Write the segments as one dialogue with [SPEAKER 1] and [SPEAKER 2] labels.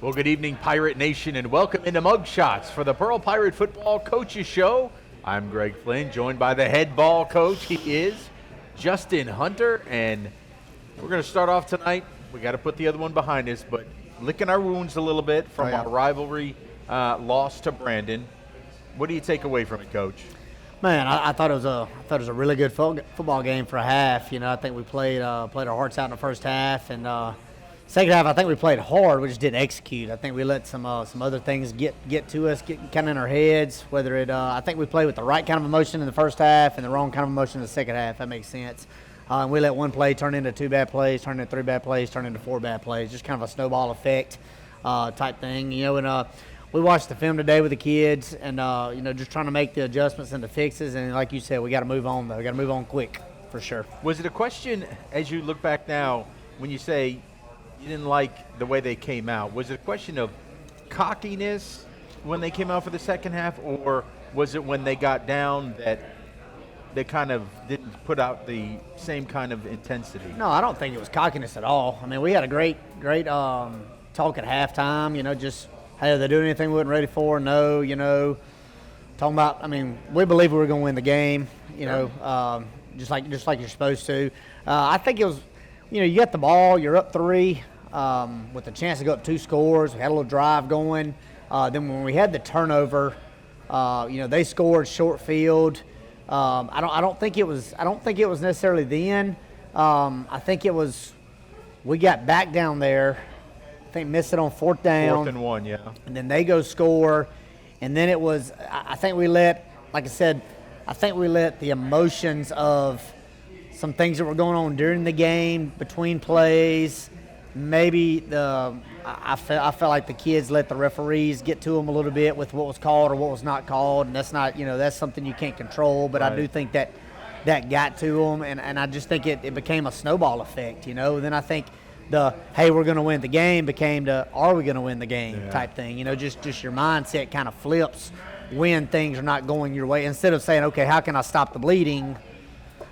[SPEAKER 1] Well, good evening, Pirate Nation, and welcome into Mugshots for the Pearl Pirate Football Coaches Show. I'm Greg Flynn, joined by the head ball coach. He is Justin Hunter, and we're going to start off tonight. We got to put the other one behind us, but licking our wounds a little bit from our rivalry loss to Brandon. What do you take away from it, Coach?
[SPEAKER 2] Man, I thought it was a really good football game for a half. You know, I think we played our hearts out in the first half, and second half I think we played hard. We just didn't execute. I think we let some other things get to us, get kind of in our heads. I think we played with the right kind of emotion in the first half and the wrong kind of emotion in the second half. That makes sense. And we let one play turn into two bad plays, turn into three bad plays, turn into four bad plays. Just kind of a snowball effect type thing, you know. And we watched the film today with the kids, and just trying to make the adjustments and the fixes. And like you said, we got to move on though. We got to move on quick for sure.
[SPEAKER 1] Was it a question as you look back now when you say you didn't like the way they came out? Was it a question of cockiness when they came out for the second half, or was it when they got down that they kind of didn't put out the same kind of intensity?
[SPEAKER 2] No, I don't think it was cockiness at all. I mean, we had a great talk at halftime, you know, just, hey, are they doing anything we wasn't ready for? No, you know, talking about, I mean, we believe we were going to win the game, you know, just like you're supposed to. I think it was, you know, you get the ball, you're up 3 with a chance to go up 2 scores. We had a little drive going. Then when we had the turnover, they scored short field. I don't think it was necessarily then. I think it was we got back down there. I think missed it on 4th down.
[SPEAKER 1] 4th and 1, yeah.
[SPEAKER 2] And then they go score, and then it was. I think we let, like I said, the emotions of some things that were going on during the game, between plays. Maybe I felt like the kids let the referees get to them a little bit with what was called or what was not called, and that's not, you know, that's something you can't control. But right. I do think that got to them, and I just think it became a snowball effect, you know. And then I think the hey, we're going to win the game became the are we going to win the game type thing, you know. Just your mindset kind of flips when things are not going your way. Instead of saying, okay, how can I stop the bleeding?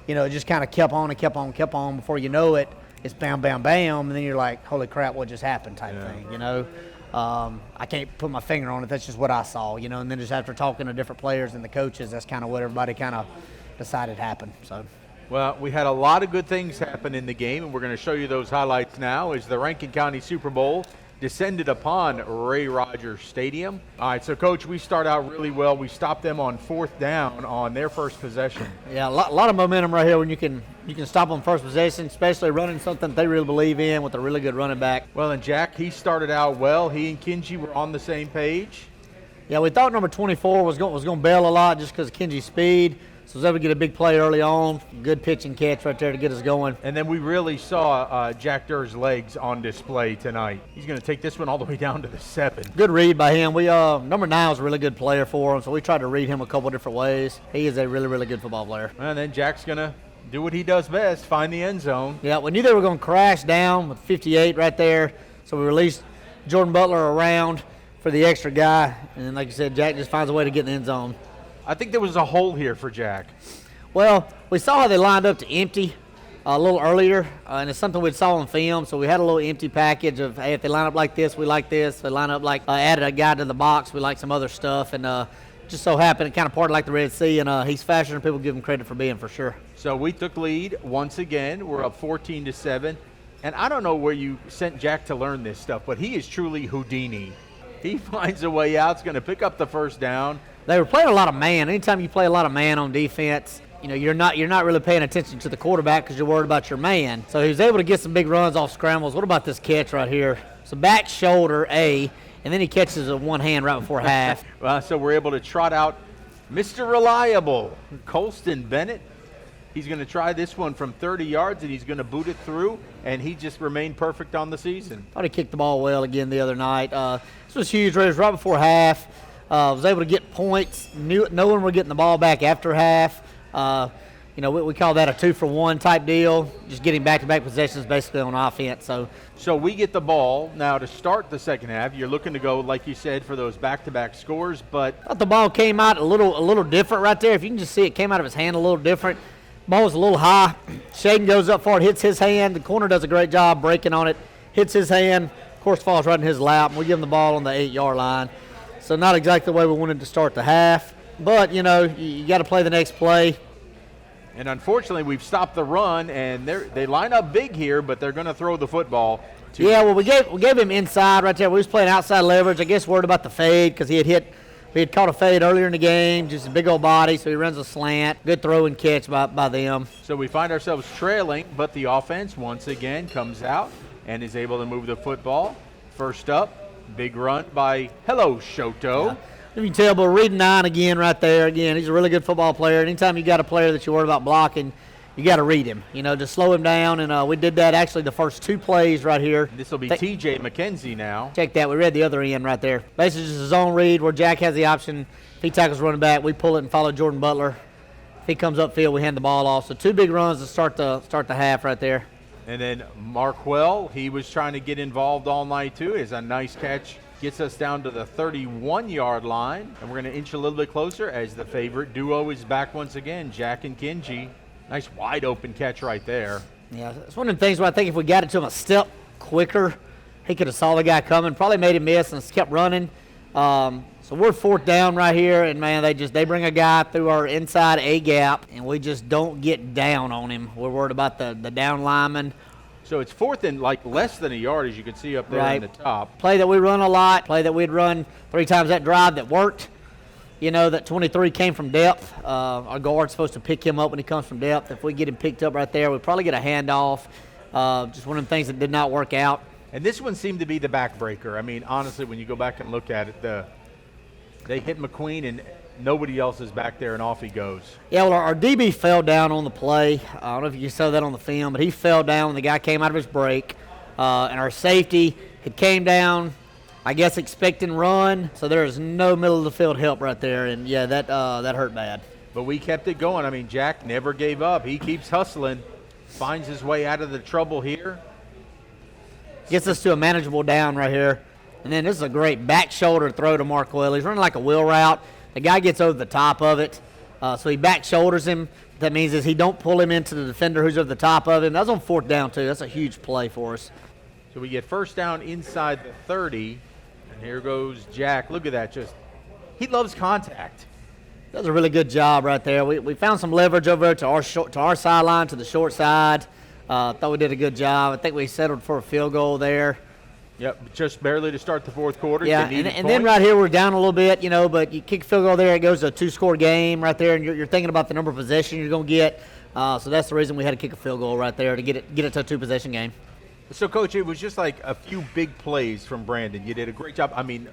[SPEAKER 2] You know, it just kind of kept on. Before you know it, it's bam, bam, bam, and then you're like, holy crap, what just happened type thing, you know. I can't put my finger on it. That's just what I saw, you know. And then just after talking to different players and the coaches, that's kind of what everybody kind of decided happened. So,
[SPEAKER 1] well, we had a lot of good things happen in the game, and we're going to show you those highlights now as the Rankin County Super Bowl descended upon Ray Rogers Stadium. All right, so, Coach, we start out really well. We stopped them on 4th down on their first possession.
[SPEAKER 2] Yeah, a lot of momentum right here when you can stop on first possession, especially running something they really believe in with a really good running back.
[SPEAKER 1] Well, and Jack, he started out well. He and Kenji were on the same page.
[SPEAKER 2] Yeah, we thought number 24 was going to bail a lot just because of Kenji's speed. So was able to get a big play early on. Good pitch and catch right there to get us going.
[SPEAKER 1] And then we really saw Jack Durr's legs on display tonight. He's going to take this one all the way down to the 7.
[SPEAKER 2] Good read by him. We number 9 was a really good player for him, so we tried to read him a couple different ways. He is a really, really good football player.
[SPEAKER 1] And then Jack's going to do what he does best, find the end zone.
[SPEAKER 2] Yeah, we knew they were going to crash down with 58 right there, so we released Jordan Butler around for the extra guy. And then, like you said, Jack just finds a way to get in the end zone.
[SPEAKER 1] I think there was a hole here for Jack.
[SPEAKER 2] Well, we saw how they lined up to empty a little earlier, and it's something we saw on film, so we had a little empty package of, hey, if they line up like this, we like this. If they line up like added a guy to the box, we like some other stuff, and just so happened it kind of parted like the Red Sea, and he's faster than people give him credit for being, for sure.
[SPEAKER 1] So we took lead once again. We're up 14-7, and I don't know where you sent Jack to learn this stuff, but he is truly Houdini. He finds a way out. He's going to pick up the first down.
[SPEAKER 2] They were playing a lot of man. Anytime you play a lot of man on defense, you know, you're not really paying attention to the quarterback because you're worried about your man. So he was able to get some big runs off scrambles. What about this catch right here? So back shoulder, and then he catches a one hand right before half.
[SPEAKER 1] Well, so we're able to trot out Mr. Reliable, Colston Bennett. He's going to try this one from 30 yards, and he's going to boot it through, and he just remained perfect on the season.
[SPEAKER 2] Thought he kicked the ball well again the other night. This was huge. It was right before half. Was able to get points, knowing we're getting the ball back after half. We call that a 2-for-1 type deal, just getting back-to-back possessions basically on offense.
[SPEAKER 1] So we get the ball now to start the second half. You're looking to go, like you said, for those back-to-back scores, but
[SPEAKER 2] I thought the ball came out a little different right there. If you can just see it came out of his hand a little different. Ball was a little high. Shaden goes up for it, hits his hand. The corner does a great job breaking on it, hits his hand. course, falls right in his lap, and we give him the ball on the 8-yard line. So not exactly the way we wanted to start the half. But, you got to play the next play.
[SPEAKER 1] And unfortunately, we've stopped the run, and they line up big here, but they're going to throw the football.
[SPEAKER 2] Yeah, well, we gave him inside right there. We was playing outside leverage. I guess worried about the fade because we had caught a fade earlier in the game, just a big old body, so he runs a slant. Good throw and catch by them.
[SPEAKER 1] So we find ourselves trailing, but the offense once again comes out and is able to move the football. First up, big run by Shoto.
[SPEAKER 2] Yeah. You can tell, but reading 9 again right there. Again, he's a really good football player. Anytime you got a player that you're worried about blocking, you got to read him, to slow him down. And we did that actually the first 2 plays right here.
[SPEAKER 1] This will be T.J. McKenzie now.
[SPEAKER 2] Check that. We read the other end right there. Basically just a zone read where Jack has the option. If he tackles running back, we pull it and follow Jordan Butler. If he comes upfield, we hand the ball off. So 2 big runs to start the half right there.
[SPEAKER 1] And then Markwell, he was trying to get involved all night too. Is a nice catch. Gets us down to the 31-yard line. And we're going to inch a little bit closer as the favorite duo is back once again, Jack and Kenji. Nice wide open catch right there.
[SPEAKER 2] Yeah, it's one of the things where I think if we got it to him a step quicker, he could have saw the guy coming, probably made him miss and kept running. So we're 4th down right here, and man, they bring a guy through our inside A gap, and we just don't get down on him. We're worried about the down lineman.
[SPEAKER 1] So it's 4th and less than a yard, as you can see up there in the top.
[SPEAKER 2] Play that we run a lot, play that we'd run 3 times that drive that worked. That 23 came from depth. Our guard's supposed to pick him up when he comes from depth. If we get him picked up right there, we'd probably get a handoff. Just one of the things that did not work out.
[SPEAKER 1] And this one seemed to be the backbreaker. I mean, honestly, when you go back and look at it, they hit McQueen and nobody else is back there, and off he goes.
[SPEAKER 2] Yeah, well, our DB fell down on the play. I don't know if you saw that on the film, but he fell down when the guy came out of his break. And our safety had came down, I guess, expecting run. So there is no middle of the field help right there. And, yeah, that hurt bad.
[SPEAKER 1] But we kept it going. I mean, Jack never gave up. He keeps hustling, finds his way out of the trouble here.
[SPEAKER 2] Gets us to a manageable down right here. And then this is a great back shoulder throw to Markwell. He's running like a wheel route. The guy gets over the top of it, so he back shoulders him. What that means is he don't pull him into the defender who's over the top of him. That's on 4th down, too. That's a huge play for us.
[SPEAKER 1] So we get first down inside the 30, and here goes Jack. Look at that. He loves contact.
[SPEAKER 2] Does a really good job right there. We found some leverage over to our sideline, to the short side. Thought we did a good job. I think we settled for a field goal there.
[SPEAKER 1] Yep, just barely to start the 4th quarter.
[SPEAKER 2] Yeah, and then right here we're down a little bit, but you kick a field goal there, it goes to a 2-score game right there, and you're thinking about the number of possessions you're going to get. So that's the reason we had to kick a field goal right there to get it to a 2-possession game.
[SPEAKER 1] So, Coach, it was just like a few big plays from Brandon. You did a great job. I mean,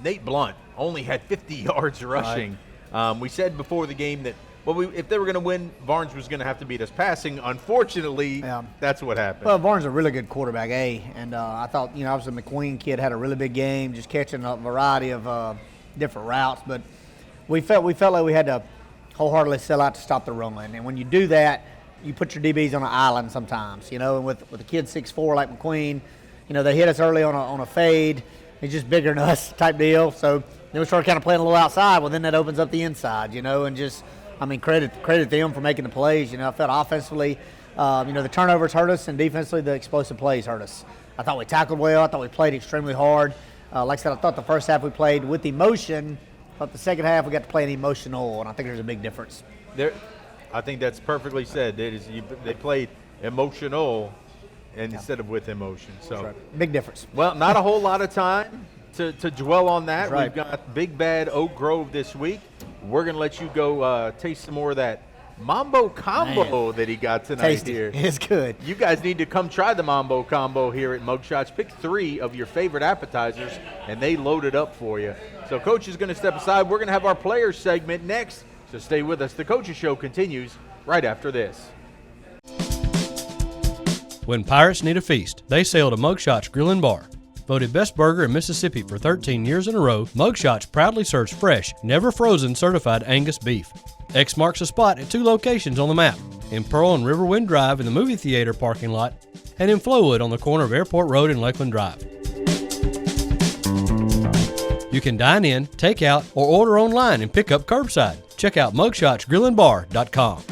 [SPEAKER 1] Nate Blunt only had 50 yards rushing. Right. We said before the game that, if they were going to win, Barnes was going to have to beat us passing. Unfortunately, that's what happened.
[SPEAKER 2] Well, Barnes is a really good quarterback, and I thought, obviously McQueen kid had a really big game, just catching a variety of different routes. But we felt like we had to wholeheartedly sell out to stop the run. And when you do that, you put your DBs on an island sometimes, and with a kid 6'4" like McQueen, they hit us early on a fade. He's just bigger than us type deal. So then we started kind of playing a little outside. Well, then that opens up the inside, and just – credit them for making the plays. I felt offensively, the turnovers hurt us, and defensively the explosive plays hurt us. I thought we tackled well. I thought we played extremely hard. Like I said, I thought the first half we played with emotion, but the second half we got to play an emotional, and I think there's a big difference.
[SPEAKER 1] I think that's perfectly said. They played emotional instead of with emotion. So
[SPEAKER 2] right. Big difference.
[SPEAKER 1] Well, not a whole lot of time to dwell on that.
[SPEAKER 2] Right.
[SPEAKER 1] We've got Big Bad Oak Grove this week. We're going to let you go taste some more of that Mambo Combo that he got tonight.
[SPEAKER 2] Tasty.
[SPEAKER 1] Here.
[SPEAKER 2] It's good.
[SPEAKER 1] You guys need to come try the Mambo Combo here at Mugshots. Pick 3 of your favorite appetizers, and they load it up for you. So Coach is going to step aside. We're going to have our players segment next, so stay with us. The Coaches Show continues right after this.
[SPEAKER 3] When pirates need a feast, they sail to Mugshots Grill and Bar. Voted best burger in Mississippi for 13 years in a row, Mugshots proudly serves fresh, never frozen certified Angus beef. X marks a spot at 2 locations on the map, in Pearl and Riverwind Drive in the movie theater parking lot, and in Flowood on the corner of Airport Road and Lakeland Drive. You can dine in, take out, or order online and pick up curbside. Check out mugshotsgrillandbar.com.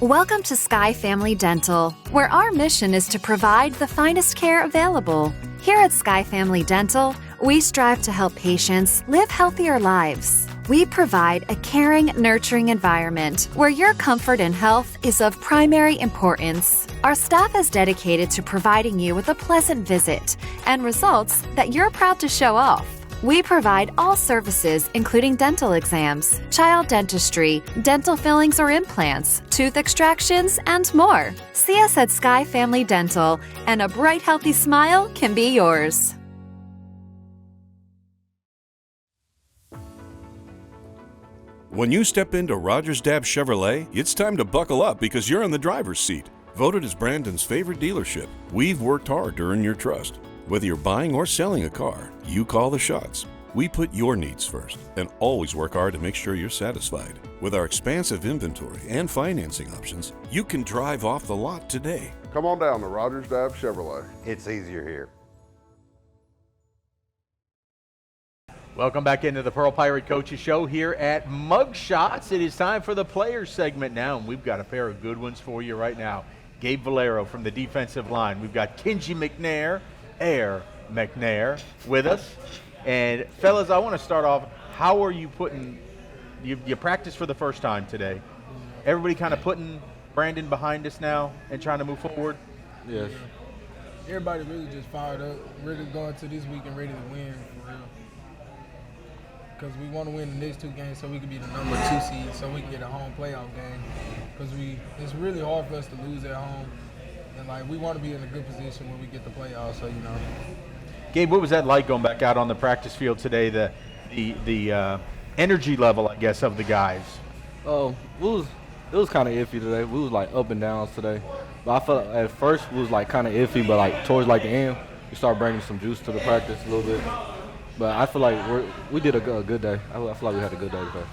[SPEAKER 4] Welcome to Sky Family Dental, where our mission is to provide the finest care available. Here at Sky Family Dental, we strive to help patients live healthier lives. We provide a caring, nurturing environment where your comfort and health is of primary importance. Our staff is dedicated to providing you with a pleasant visit and results that you're proud to show off. We provide all services, including dental exams, child dentistry, dental fillings or implants, tooth extractions, and more. See us at Sky Family Dental, and a bright, healthy smile can be yours.
[SPEAKER 5] When you step into Rogers Dabbs Chevrolet, it's time to buckle up because you're in the driver's seat. Voted as Brandon's favorite dealership, we've worked hard to earn your trust. Whether you're buying or selling a car, you call the shots. We put your needs first and always work hard to make sure you're satisfied. With our expansive inventory and financing options, you can drive off the lot today.
[SPEAKER 6] Come on down to Rogers Dabbs Chevrolet.
[SPEAKER 7] It's easier here.
[SPEAKER 1] Welcome back into the Pearl Pirate Coaches Show here at Mug Shots. It is time for the players segment now, and we've got a pair of good ones for you right now. Gabe Valero from the defensive line. We've got Kenji McNair, Air McNair with us. And fellas, I want to start off, how are you putting, you practiced for the first time today. Everybody kind of putting Brandon behind us now and trying to move forward?
[SPEAKER 8] Yes. Everybody really just fired up, really going to this week and ready to win for real. Because we want to win the next two games so we can be the number 2 seed, so we can get a home playoff game. Because it's really hard for us to lose at home. And like we want to be in a good position when we get the playoffs, so you know.
[SPEAKER 1] Gabe, what was that like going back out on the practice field today? The energy level, I guess, of the guys.
[SPEAKER 9] It was kind of iffy today. We was like up and downs today, but I felt at first we was like kind of iffy, but like towards like the end, we started bringing some juice to the practice a little bit. But I feel like we did a good day. I feel like we had a good day today.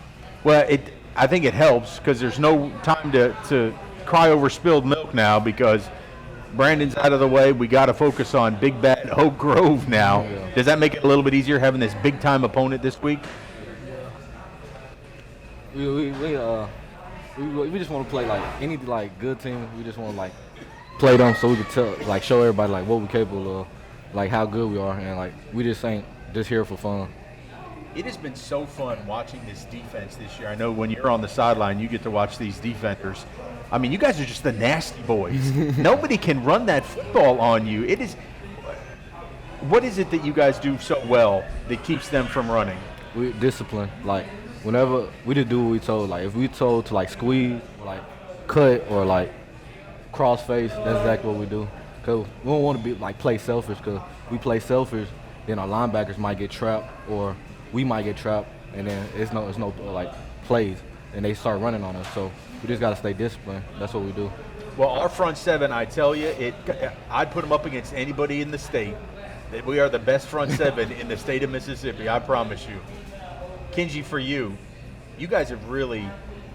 [SPEAKER 1] Well, I think it helps because there's no time to cry over spilled milk now because Brandon's out of the way. We got to focus on Big Bad Oak Grove now. Yeah. Does that make it a little bit easier having this big-time opponent this week?
[SPEAKER 9] We just want to play like any like good team. We just want to like play them so we can show everybody like what we're capable of, like how good we are, and like we just ain't just here for fun.
[SPEAKER 1] It has been so fun watching this defense this year. I know when you're on the sideline, you get to watch these defenders. I mean, you guys are just the nasty boys. Nobody can run that football on you. What is it that you guys do so well that keeps them from running?
[SPEAKER 9] We discipline. Like, whenever we just do what we told. Like, if we told to, like, squeeze or, like, cut or, like, cross face, that's exactly what we do. Because we don't want to be, like, play selfish because we play selfish, then our linebackers might get trapped or we might get trapped, and then it's no like, plays, and they start running on us. So we just got to stay disciplined. That's what we do.
[SPEAKER 1] Well, our front seven, I tell you, I'd put them up against anybody in the state. We are the best front seven in the state of Mississippi, I promise you. Kenji, for you guys have really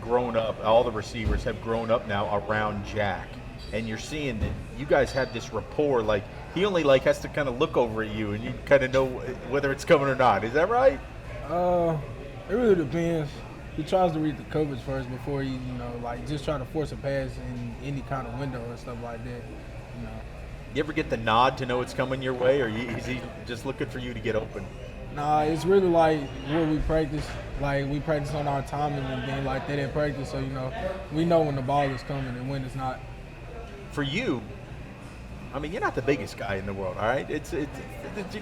[SPEAKER 1] grown up. All the receivers have grown up now around Jack. And you're seeing that you guys have this rapport. Like, he only has to kind of look over at you and you kind of know whether it's coming or not. Is that right?
[SPEAKER 8] It really depends. He tries to read the coverage first before he, just try to force a pass in any kind of window or stuff like that.
[SPEAKER 1] You ever get the nod to know it's coming your way, or is he just looking for you to get open?
[SPEAKER 8] Nah, it's really like where we practice. Like, we practice on our timing and then like that at practice, so we know when the ball is coming and when it's not.
[SPEAKER 1] For you, I mean, you're not the biggest guy in the world, all right? It's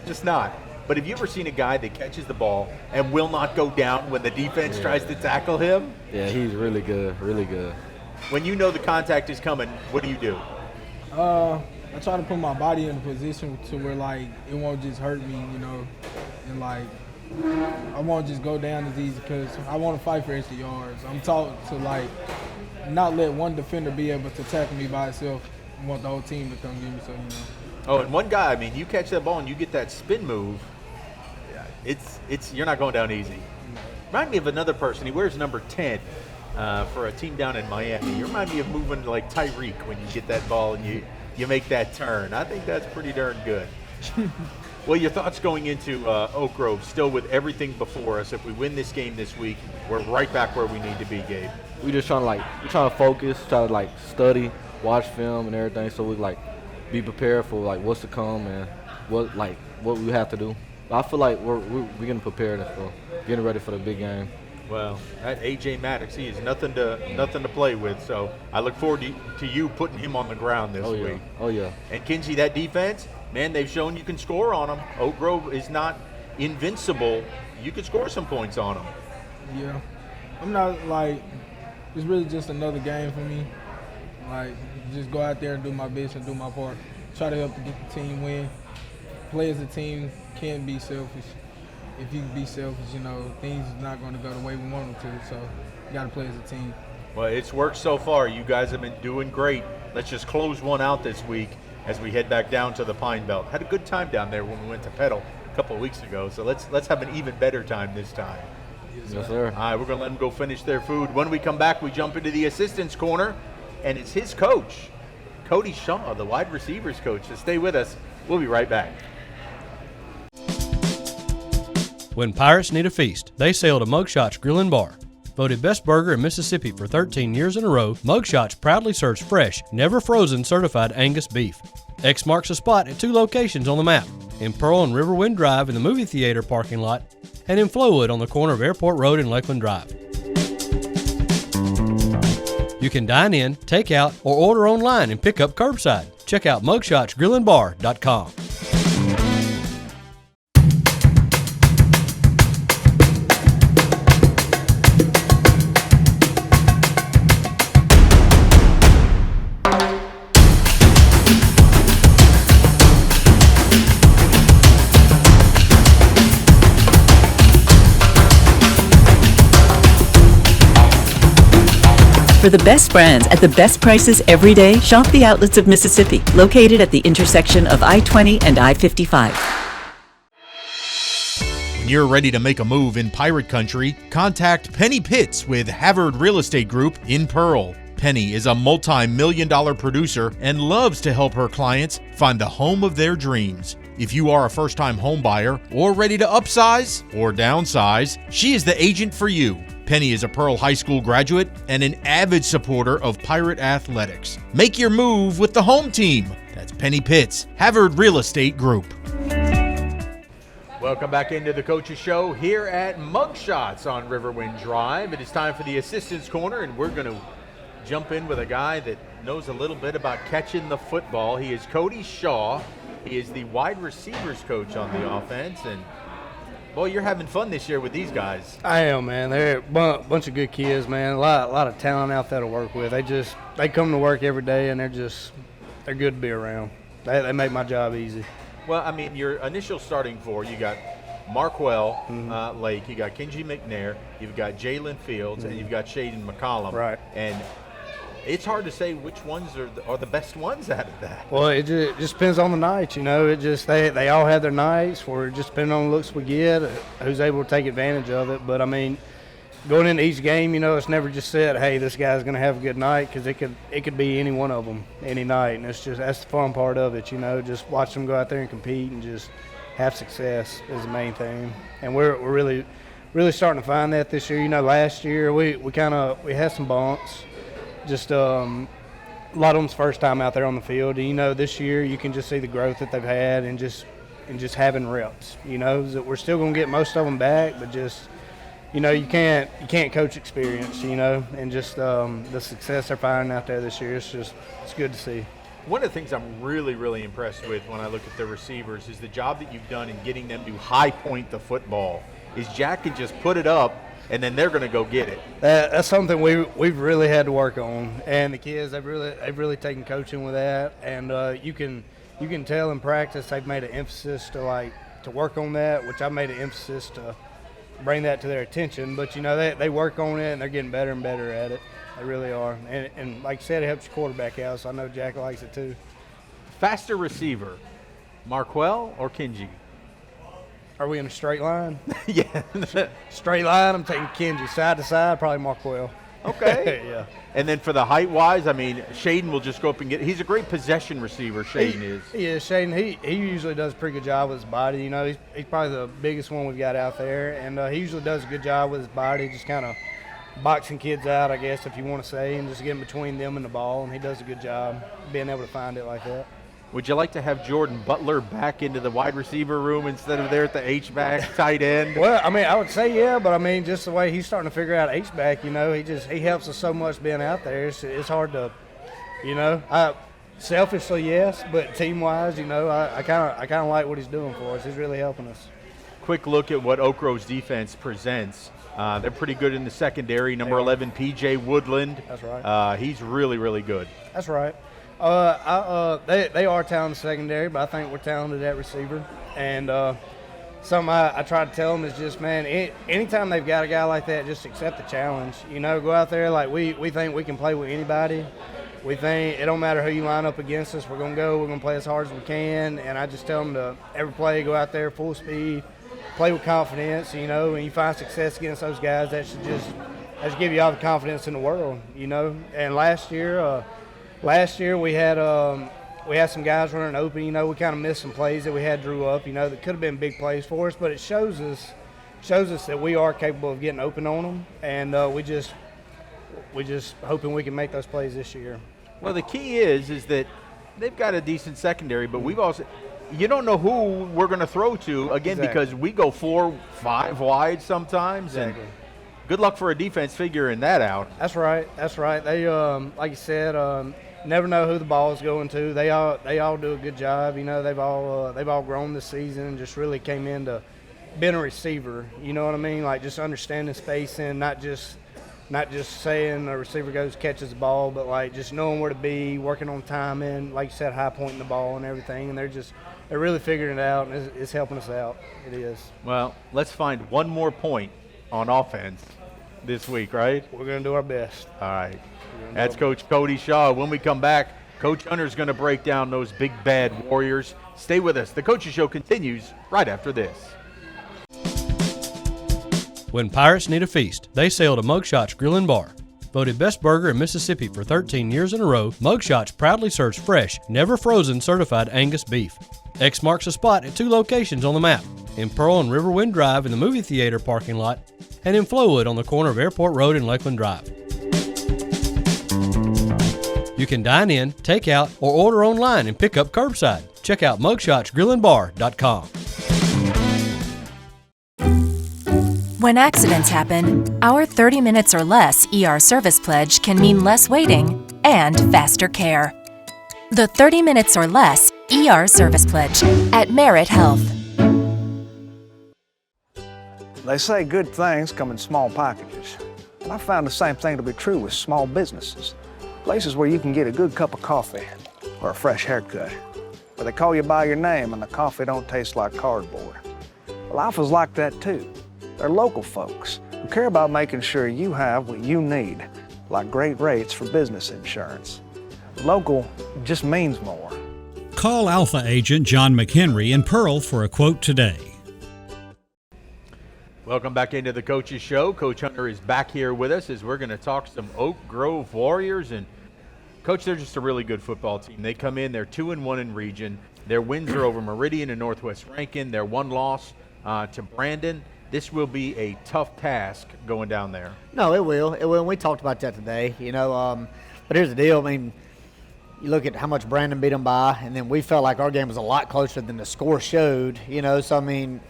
[SPEAKER 1] just not. But have you ever seen a guy that catches the ball and will not go down when the defense tries to tackle him?
[SPEAKER 9] Yeah, he's really good, really good.
[SPEAKER 1] When you know the contact is coming, what do you do?
[SPEAKER 8] I try to put my body in a position to where, like, it won't just hurt me, and, like, I won't just go down as easy because I want to fight for extra yards. I'm taught to, like, not let one defender be able to tackle me by itself. I want the whole team to come get me, so,
[SPEAKER 1] Oh, and one guy, I mean, you catch that ball and you get that spin move, you're not going down easy. Remind me of another person. He wears number 10 for a team down in Miami. You remind me of moving like Tyreek when you get that ball and you make that turn. I think that's pretty darn good. Well, your thoughts going into Oak Grove, still with everything before us. If we win this game this week, we're right back where we need to be, Gabe.
[SPEAKER 9] We just trying to focus, try to study, watch film and everything, so we be prepared for what's to come and what we have to do. I feel like we're getting prepared for getting ready for the big game.
[SPEAKER 1] Well, that A.J. Maddox, he is nothing to play with. So I look forward to you putting him on the ground this week.
[SPEAKER 9] Oh yeah.
[SPEAKER 1] And Kinsey, that defense, man, they've shown you can score on them. Oak Grove is not invincible. You could score some points on them.
[SPEAKER 8] Yeah, I'm not it's really just another game for me. Just go out there and do my best and do my part. Try to help to get the team win. Play as a team, can't be selfish. If you be selfish, things is not going to go the way we want them to. So you got to play as a team.
[SPEAKER 1] Well, it's worked so far. You guys have been doing great. Let's just close one out this week as we head back down to the Pine Belt. Had a good time down there when we went to Petal a couple of weeks ago. So let's have an even better time this time.
[SPEAKER 9] Yes, sir.
[SPEAKER 1] All right, we're going to let them go finish their food. When we come back, we jump into the assistants corner, and it's his coach, Cody Shaw, the wide receivers coach. So stay with us. We'll be right back.
[SPEAKER 3] When pirates need a feast, they sail to Mugshots Grill and Bar. Voted best burger in Mississippi for 13 years in a row, Mugshots proudly serves fresh, never frozen certified Angus beef. X marks a spot at 2 locations on the map, in Pearl and Riverwind Drive in the movie theater parking lot, and in Flowood on the corner of Airport Road and Lakeland Drive. You can dine in, take out, or order online and pick up curbside. Check out mugshotsgrillandbar.com.
[SPEAKER 7] For the best brands at the best prices every day, shop the Outlets of Mississippi, located at the intersection of I-20 and I-55.
[SPEAKER 1] When you're ready to make a move in pirate country, contact Penny Pitts with Havard Real Estate Group in Pearl. Penny is a multi-million-dollar producer and loves to help her clients find the home of their dreams. If you are a first-time home buyer or ready to upsize or downsize, she is the agent for you. Penny is a Pearl High School graduate and an avid supporter of pirate athletics. Make your move with the home team. That's Penny Pitts, Havard Real Estate Group. Welcome back into the Coach's Show here at Mugshots on Riverwind Drive. It is time for the Assistants Corner, and we're going to jump in with a guy that knows a little bit about catching the football. He is Cody Shaw. He is the wide receivers coach on the offense, and boy, you're having fun this year with these guys.
[SPEAKER 10] I am, man. They're a bunch of good kids, man. A lot of talent out there to work with. They come to work every day, and they're good to be around. They make my job easy.
[SPEAKER 1] Well, I mean, your initial starting 4, you got Marquell Lake, you got Kenji McNair, you've got Jalen Fields, and you've got Shaden McCollum.
[SPEAKER 10] Right.
[SPEAKER 1] And it's hard to say which ones are the best ones out of that.
[SPEAKER 10] Well, it just depends on the night, they all have their nights where it just depends on the looks we get, who's able to take advantage of it. But, I mean, going into each game, it's never just said, hey, this guy's going to have a good night, because it could be any one of them any night. And that's the fun part of it, just watch them go out there and compete and just have success is the main thing. And we're really, really starting to find that this year. Last year we had some bumps. Just a lot of them's first time out there on the field. And, this year you can just see the growth that they've had and just having reps. That we're still going to get most of them back, but just, you can't coach experience, and just the success they're finding out there this year. It's good to see.
[SPEAKER 1] One of the things I'm really, really impressed with when I look at the receivers is the job that you've done in getting them to high point the football. Is Jack can just put it up, and then they're going to go get it.
[SPEAKER 10] That's something we've really had to work on, and the kids they've really taken coaching with that, and you can tell in practice they've made an emphasis to work on that, which I've made an emphasis to bring that to their attention. But they work on it and they're getting better and better at it. They really are, and like you said, it helps your quarterback out. So I know Jack likes it too.
[SPEAKER 1] Faster receiver, Marquell or Kenji?
[SPEAKER 10] Are we in a straight line?
[SPEAKER 1] Yeah.
[SPEAKER 10] Straight line, I'm taking Kenji. Side to side, probably Marquell.
[SPEAKER 1] Okay.
[SPEAKER 10] Yeah.
[SPEAKER 1] And then for the height-wise, I mean, Shaden will just go up and get – he's a great possession receiver, Shaden is.
[SPEAKER 10] Yeah, Shaden, he usually does a pretty good job with his body. You know, he's probably the biggest one we've got out there, and he usually does a good job with his body, just kind of boxing kids out, I guess, if you want to say, and just getting between them and the ball, and he does a good job being able to find it like that.
[SPEAKER 1] Would you like to have Jordan Butler back into the wide receiver room instead of there at the H-back tight end?
[SPEAKER 10] Well, I mean, I would say yeah, but I mean, just the way he's starting to figure out H-back, you know, he helps us so much being out there. It's hard to, you know, selfishly yes, but team-wise, you know, I kind of like what he's doing for us. He's really helping us.
[SPEAKER 1] Quick look at what Oak Grove's defense presents. They're pretty good in the secondary. Number 11, P.J. Woodland.
[SPEAKER 10] That's right.
[SPEAKER 1] He's really, really good.
[SPEAKER 10] That's right. They are talented secondary, but I think we're talented at receiver. And something I try to tell them is just, man, anytime they've got a guy like that, just accept the challenge. You know, go out there like we think we can play with anybody. We think it don't matter who you line up against us. We're going to play as hard as we can. And I just tell them to every play, go out there full speed, play with confidence. You know, and you find success against those guys, that should give you all the confidence in the world, you know. And last year we had some guys running open. You know, we kind of missed some plays that we had drew up. You know, that could have been big plays for us, but it shows us that we are capable of getting open on them, and we just hoping we can make those plays this year.
[SPEAKER 1] Well, the key is that they've got a decent secondary, but we've also you don't know who we're going to throw to again because we go 4-5 wide sometimes.
[SPEAKER 10] Exactly.
[SPEAKER 1] And good luck for a defense figuring that out.
[SPEAKER 10] That's right. They like you said. Never know who the ball is going to. They all do a good job. You know, they've all grown this season and just really came into being a receiver. You know what I mean? Like just understanding spacing, not just saying a receiver goes catches the ball, but like just knowing where to be, working on timing, like you said, high pointing the ball and everything. And they're really figuring it out, and it's helping us out. It is.
[SPEAKER 1] Well, let's find one more point on offense this week, right?
[SPEAKER 10] We're going to do our best.
[SPEAKER 1] All right. That's Coach Cody Shaw. When we come back, Coach Hunter's going to break down those big bad Warriors. Stay with us. The Coaches Show continues right after this.
[SPEAKER 3] When pirates need a feast, they sail to Mugshots Grill and Bar. Voted best burger in Mississippi for 13 years in a row, Mugshots proudly serves fresh, never frozen certified Angus beef. X marks the spot at 2 locations on the map, in Pearl and Riverwind Drive in the movie theater parking lot, and in Flowood on the corner of Airport Road and Lakeland Drive. You can dine in, take out, or order online and pick up curbside. Check out mugshotsgrillandbar.com.
[SPEAKER 11] When accidents happen, our 30 minutes or less ER service pledge can mean less waiting and faster care. The 30 minutes or less ER service pledge at Merit Health.
[SPEAKER 12] They say good things come in small packages. And I found the same thing to be true with small businesses. Places where you can get a good cup of coffee or a fresh haircut. Where they call you by your name and the coffee don't taste like cardboard. Well, Alpha's like that too. They're local folks who care about making sure you have what you need, like great rates for business insurance. Local just means more.
[SPEAKER 13] Call Alpha agent John McHenry in Pearl for a quote today.
[SPEAKER 1] Welcome back into the Coaches Show. Coach Hunter is back here with us as we're going to talk some Oak Grove Warriors. And, Coach, they're just a really good football team. They come in, they're 2-1 in region. Their wins are over Meridian and Northwest Rankin. Their one loss to Brandon. This will be a tough task going down there.
[SPEAKER 2] No, it will. It will. We talked about that today, you know. But here's the deal. I mean, you look at how much Brandon beat them by, and then we felt like our game was a lot closer than the score showed, you know. So, I mean,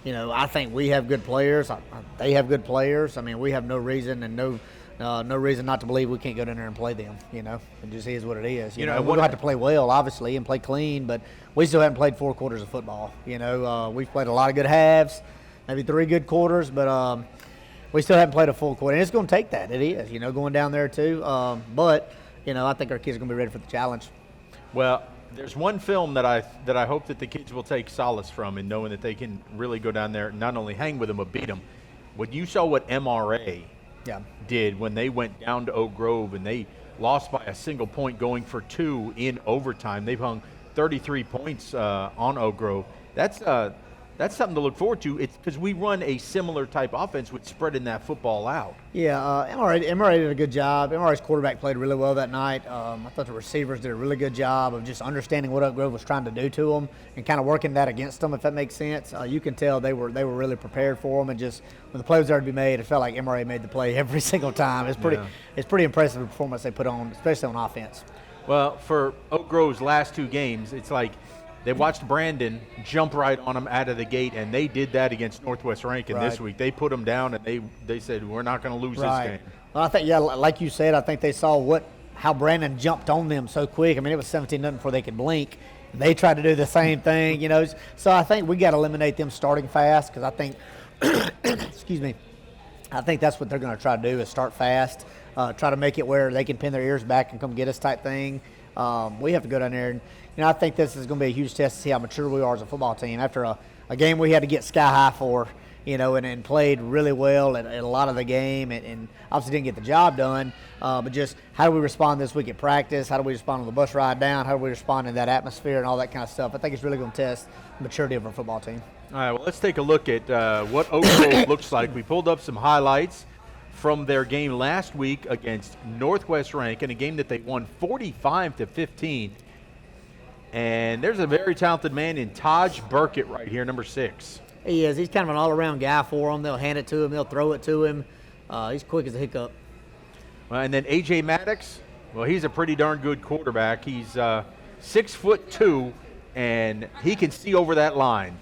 [SPEAKER 2] you know, I think we have good players. They have good players. I mean, we have no reason and no reason not to believe we can't go down there and play them, you know. It just is what it is. You know, we're going to have to play well, obviously, and play clean, but we still haven't played 4 quarters of football. You know, we've played a lot of good halves, maybe 3 good quarters, but we still haven't played a full quarter. And it's going to take that. It is, you know, going down there too. But, you know, I think our kids are going to be ready for the challenge.
[SPEAKER 1] Well, there's one film that I hope that the kids will take solace from in knowing that they can really go down there and not only hang with them but beat them. When you saw what MRA did when they went down to Oak Grove and they lost by a single point going for 2 in overtime. They've hung 33 points on Oak Grove. That's that's something to look forward to. It's because we run a similar type offense with spreading that football out.
[SPEAKER 2] Yeah, MRA did a good job. MRA's quarterback played really well that night. I thought the receivers did a really good job of just understanding what Oak Grove was trying to do to them and kind of working that against them, if that makes sense. You can tell they were really prepared for them, and just when the play was there to be made, it felt like MRA made the play every single time. It's pretty impressive the performance they put on, especially on offense.
[SPEAKER 1] Well, for Oak Grove's last 2 games, it's like they watched Brandon jump right on them out of the gate, and they did that against Northwest Rankin this week. They put them down, and they said, we're not going to lose this game.
[SPEAKER 2] Well, I think, like you said, I think they saw how Brandon jumped on them so quick. I mean, it was 17-0 before they could blink. They tried to do the same thing, you know. So I think we got to eliminate them starting fast, because I think, excuse me, I think that's what they're going to try to do is start fast, try to make it where they can pin their ears back and come get us type thing. We have to go down there and, I think this is going to be a huge test to see how mature we are as a football team. After a game we had to get sky high for, and played really well at a lot of the game and obviously didn't get the job done, but just how do we respond this week at practice? How do we respond on the bus ride down? How do we respond in that atmosphere and all that kind of stuff? I think it's really going to test the maturity of our football team.
[SPEAKER 1] All right, well, let's take a look at what Oak Grove looks like. We pulled up some highlights from their game last week against Northwest Rankin, a game that they won 45-15. And there's a very talented man in Taj Burkett right here, number 6.
[SPEAKER 2] He is. He's kind of an all-around guy for them. They'll hand it to him. They'll throw it to him. He's quick as a hiccup.
[SPEAKER 1] Well, and then A.J. Maddox, well, he's a pretty darn good quarterback. He's 6'2", and he can see over that line.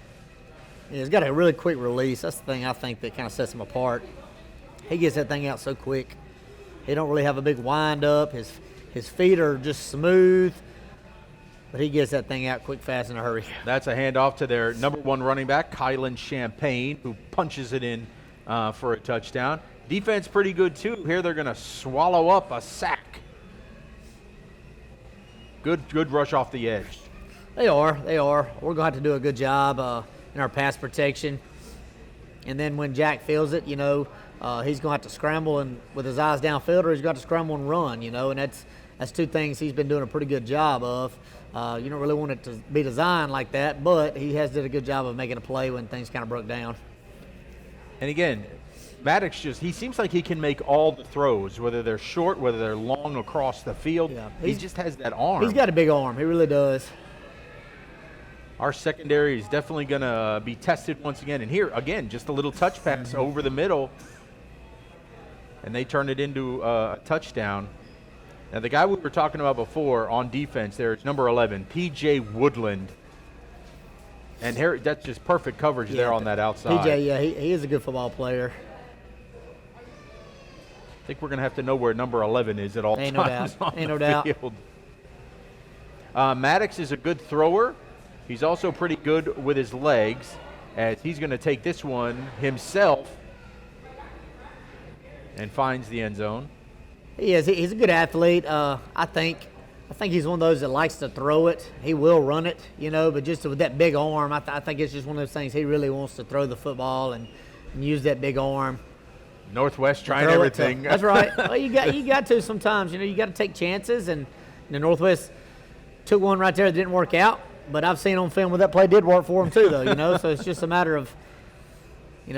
[SPEAKER 2] Yeah, he's got a really quick release. That's the thing I think that kind of sets him apart. He gets that thing out so quick. He don't really have a big wind-up. His feet are just smooth. But he gets that thing out quick, fast, in a hurry.
[SPEAKER 1] That's a handoff to their number 1 running back, Kylan Champagne, who punches it in for a touchdown. Defense pretty good, too. Here they're going to swallow up a sack. Good rush off the edge.
[SPEAKER 2] They are. We're going to have to do a good job in our pass protection. And then when Jack feels it, he's going to have to scramble and with his eyes downfield, or he's got to scramble and run, and that's 2 things he's been doing a pretty good job of. You don't really want it to be designed like that, but he has did a good job of making a play when things kind of broke down.
[SPEAKER 1] And again, Maddox he seems like he can make all the throws, whether they're short, whether they're long across the field. Yeah, he just has that arm.
[SPEAKER 2] He's got a big arm. He really does.
[SPEAKER 1] Our secondary is definitely going to be tested once again. And here, again, just a little touch pass over the middle, and they turn it into a touchdown. Now, the guy we were talking about before on defense there is number 11, P.J. Woodland. And here, that's just perfect coverage there on that outside.
[SPEAKER 2] P.J., yeah, he is a good football player.
[SPEAKER 1] I think we're going to have to know where number 11 is at all times on the field. Maddox is a good thrower. He's also pretty good with his legs, as he's going to take this one himself and finds the end zone.
[SPEAKER 2] He is. He's a good athlete. I think he's one of those that likes to throw it. He will run it, but just with that big arm, I think it's just one of those things. He really wants to throw the football and use that big arm.
[SPEAKER 1] Northwest trying everything.
[SPEAKER 2] That's right. Well, you got to sometimes. You got to take chances, and the Northwest took one right there that didn't work out. But I've seen on film where that play did work for him too, though. So it's just a matter of,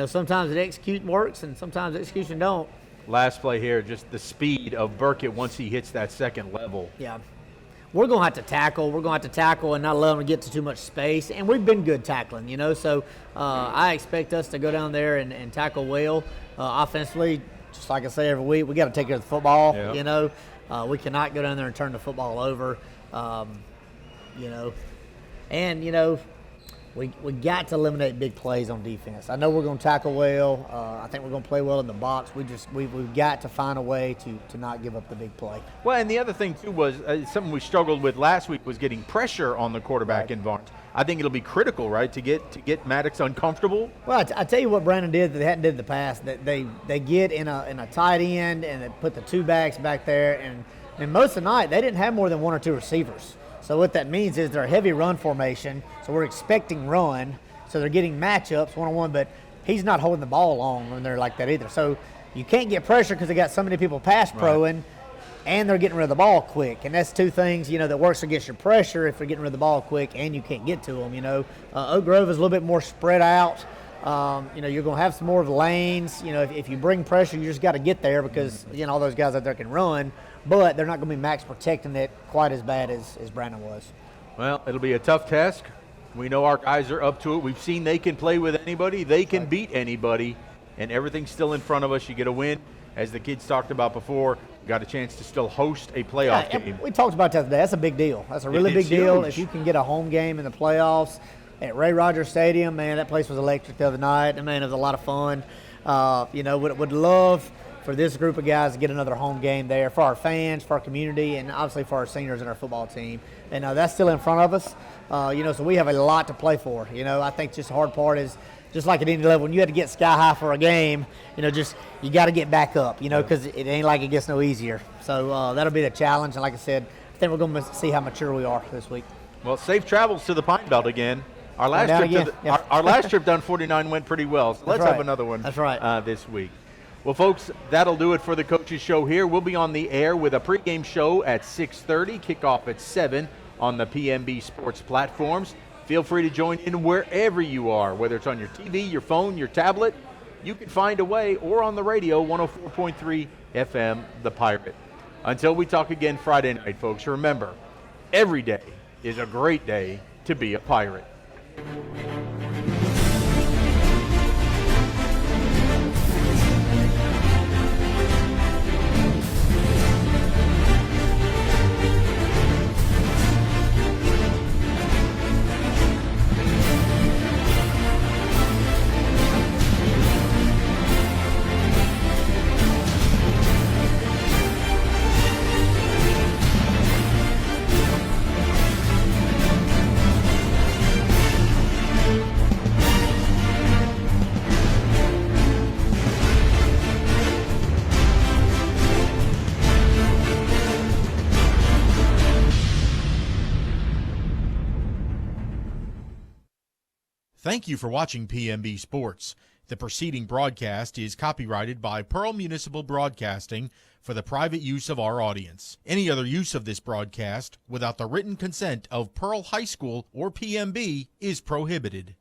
[SPEAKER 2] sometimes the execution works and sometimes the execution don't.
[SPEAKER 1] Last play here, just the speed of Burkett once he hits that second level.
[SPEAKER 2] Yeah. We're going to have to tackle. We're going to have to tackle and not let them get to too much space. And we've been good tackling, So I expect us to go down there and tackle well. Offensively, just like I say every week, we got to take care of the football, We cannot go down there and turn the football over, And, we got to eliminate big plays on defense. I know we're going to tackle well. I think we're going to play well in the box. We've got to find a way to not give up the big play.
[SPEAKER 1] Well, and the other thing, too, was something we struggled with last week was getting pressure on the quarterback in Barnes. I think it'll be critical, right, to get Maddox uncomfortable.
[SPEAKER 2] Well, I tell you what Brandon did that they hadn't did in the past. That they get in a tight end and they put the 2 backs back there. And most of the night, they didn't have more than 1 or 2 receivers. So what that means is they're a heavy run formation, so we're expecting run. So they're getting matchups one-on-one, but he's not holding the ball long when they're like that either. So you can't get pressure because they got so many people pass proing. and they're getting rid of the ball quick. And that's two things, that works against your pressure if they're getting rid of the ball quick and you can't get to them, Oak Grove is a little bit more spread out. You're going to have some more of the lanes. If you bring pressure, you just got to get there because, all those guys out there can run, but they're not going to be max protecting it quite as bad as Brandon was.
[SPEAKER 1] Well, it'll be a tough task. We know our guys are up to it. We've seen they can play with anybody. They can beat anybody, and everything's still in front of us. You get a win. As the kids talked about before, we got a chance to still host a playoff game.
[SPEAKER 2] We talked about that today. That's a big deal. That's a really big deal.
[SPEAKER 1] Huge.
[SPEAKER 2] If you can get a home game in the playoffs at Ray Rogers Stadium, man, that place was electric the other night. Man, it was a lot of fun. Would love for this group of guys to get another home game there for our fans, for our community, and obviously for our seniors and our football team. And that's still in front of us. So we have a lot to play for. I think just the hard part is, just like at any level, when you had to get sky high for a game, you got to get back up, because it ain't like it gets no easier. So that'll be the challenge. And like I said, I think we're going to see how mature we are this week.
[SPEAKER 1] Well, safe travels to the Pine Belt again. Our last our last trip down 49 went pretty well. So let's have another one.
[SPEAKER 2] That's right.
[SPEAKER 1] This week. Well, folks, that'll do it for the Coaches Show here. We'll be on the air with a pregame show at 6:30, kickoff at 7 on the PMB Sports platforms. Feel free to join in wherever you are, whether it's on your TV, your phone, your tablet. You can find a way, or on the radio, 104.3 FM, The Pirate. Until we talk again Friday night, folks, remember, every day is a great day to be a Pirate.
[SPEAKER 14] Thank you for watching PMB Sports. The preceding broadcast is copyrighted by Pearl Municipal Broadcasting for the private use of our audience. Any other use of this broadcast without the written consent of Pearl High School or PMB is prohibited.